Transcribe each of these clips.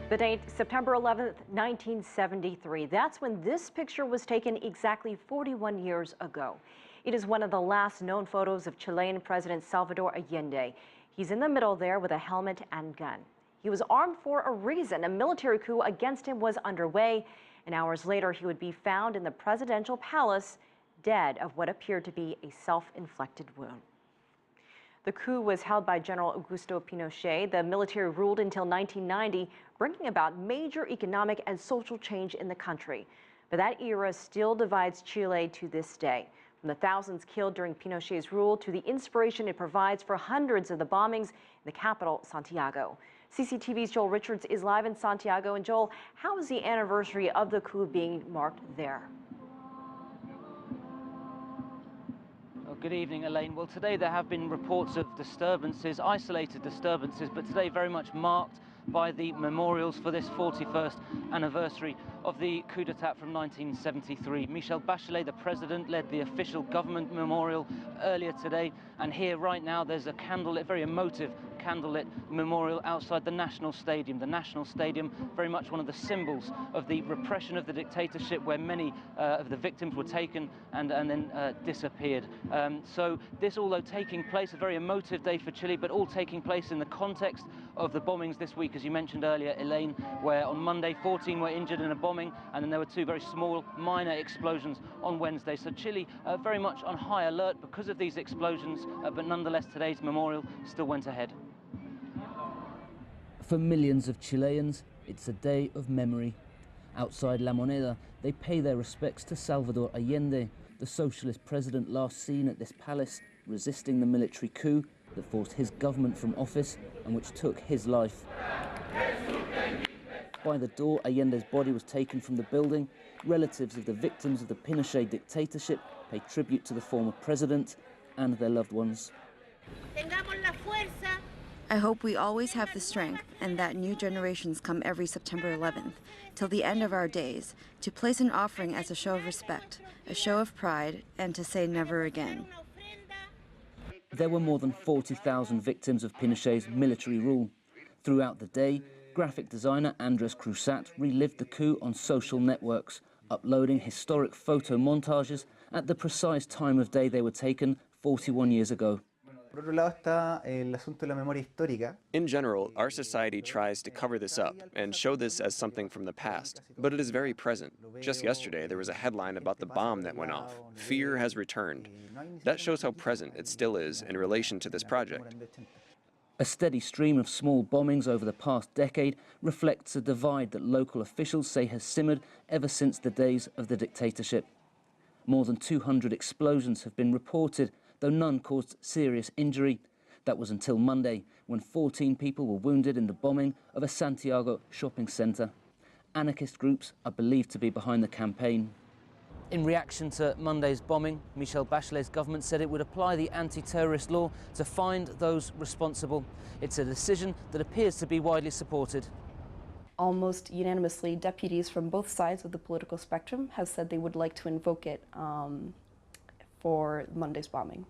The date, September 11th, 1973. That's when this picture was taken exactly 41 years ago. It is one of the last known photos of Chilean President Salvador Allende. He's in the middle there with a helmet and gun. He was armed for a reason. A military coup against him was underway, and hours later he would be found in the presidential palace, dead of what appeared to be a self-inflicted wound. The coup was held by General Augusto Pinochet. The military ruled until 1990, bringing about major economic and social change in the country. But that era still divides Chile to this day. From the thousands killed during Pinochet's rule to the inspiration it provides for hundreds of the bombings in the capital, Santiago. CCTV's Joel Richards is live in Santiago. And Joel, how is the anniversary of the coup being marked there? Good evening, Elaine. Well, today there have been reports of disturbances, isolated disturbances, but today very much marked by the memorials for this 41st anniversary of the coup d'etat from 1973. Michelle Bachelet, the president, led the official government memorial earlier today, and here right now there's a candlelit, very emotive candlelit memorial outside the National Stadium. The National Stadium, very much one of the symbols of the repression of the dictatorship, where many of the victims were taken and then disappeared. So this, although taking place, a very emotive day for Chile, but all taking place in the context of the bombings this week, as you mentioned earlier, Elaine, where on Monday 14 were injured in a bombing, and then there were two very small, minor explosions on Wednesday. So Chile very much on high alert because of these explosions, but nonetheless today's memorial still went ahead. For millions of Chileans, it's a day of memory. Outside La Moneda, they pay their respects to Salvador Allende, the socialist president last seen at this palace, resisting the military coup that forced his government from office and which took his life. By the door, Allende's body was taken from the building. Relatives of the victims of the Pinochet dictatorship pay tribute to the former president and their loved ones. I hope we always have the strength and that new generations come every September 11th, till the end of our days, to place an offering as a show of respect, a show of pride, and to say never again. There were more than 40,000 victims of Pinochet's military rule. Throughout the day, graphic designer Andres Cruzat relived the coup on social networks, uploading historic photo montages at the precise time of day they were taken 41 years ago. In general, our society tries to cover this up and show this as something from the past, but it is very present. Just yesterday, there was a headline about the bomb that went off. Fear has returned. That shows how present it still is in relation to this project. A steady stream of small bombings over the past decade reflects a divide that local officials say has simmered ever since the days of the dictatorship. More than 200 explosions have been reported, though none caused serious injury. That was until Monday, when 14 people were wounded in the bombing of a Santiago shopping centre. Anarchist groups are believed to be behind the campaign. In reaction to Monday's bombing, Michelle Bachelet's government said it would apply the anti-terrorist law to find those responsible. It's a decision that appears to be widely supported. Almost unanimously, deputies from both sides of the political spectrum have said they would like to invoke it for Monday's bombing.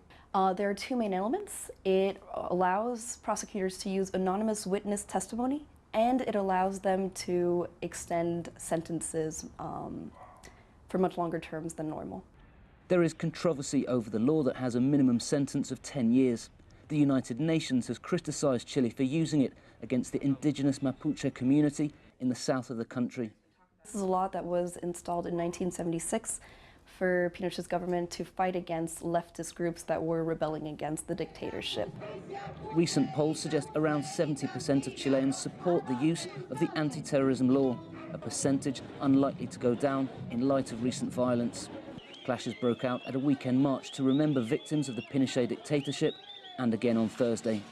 There are two main elements. It allows prosecutors to use anonymous witness testimony, and it allows them to extend sentences for much longer terms than normal. There is controversy over the law that has a minimum sentence of 10 years. The United Nations has criticised Chile for using it against the indigenous Mapuche community in the south of the country. This is a law that was installed in 1976 for Pinochet's government to fight against leftist groups that were rebelling against the dictatorship. Recent polls suggest around 70% of Chileans support the use of the anti-terrorism law, a percentage unlikely to go down in light of recent violence. Clashes broke out at a weekend march to remember victims of the Pinochet dictatorship, and again on Thursday.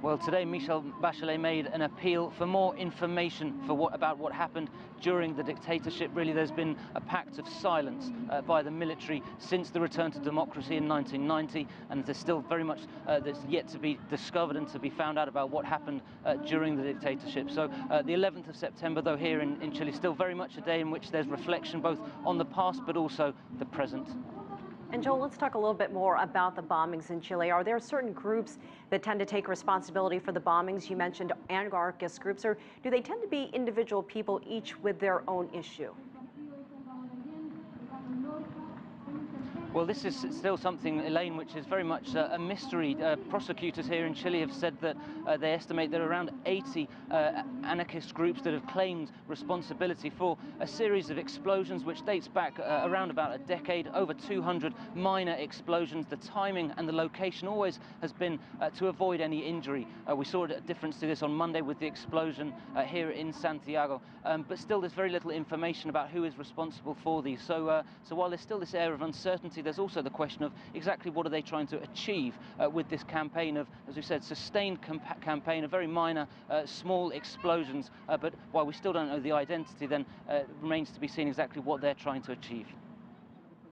Well, today Michelle Bachelet made an appeal for more information about what happened during the dictatorship. Really, there's been a pact of silence by the military since the return to democracy in 1990, and there's still very much that's yet to be discovered and to be found out about what happened during the dictatorship. So the 11th of September, though, here in Chile, still very much a day in which there's reflection both on the past but also the present. And Joel, let's talk a little bit more about the bombings in Chile. Are there certain groups that tend to take responsibility for the bombings? You mentioned anarchist groups, or do they tend to be individual people, each with their own issue? Well, this is still something, Elaine, which is very much a mystery. Prosecutors here in Chile have said that they estimate there are around 80 anarchist groups that have claimed responsibility for a series of explosions which dates back around about a decade, over 200 minor explosions. The timing and the location always has been to avoid any injury. We saw a difference to this on Monday with the explosion here in Santiago, but still there's very little information about who is responsible for these. So while there's still this air of uncertainty, there's also the question of exactly what are they trying to achieve with this campaign of, as we said, sustained campaign of very minor, small explosions. But while we still don't know the identity, then it remains to be seen exactly what they're trying to achieve.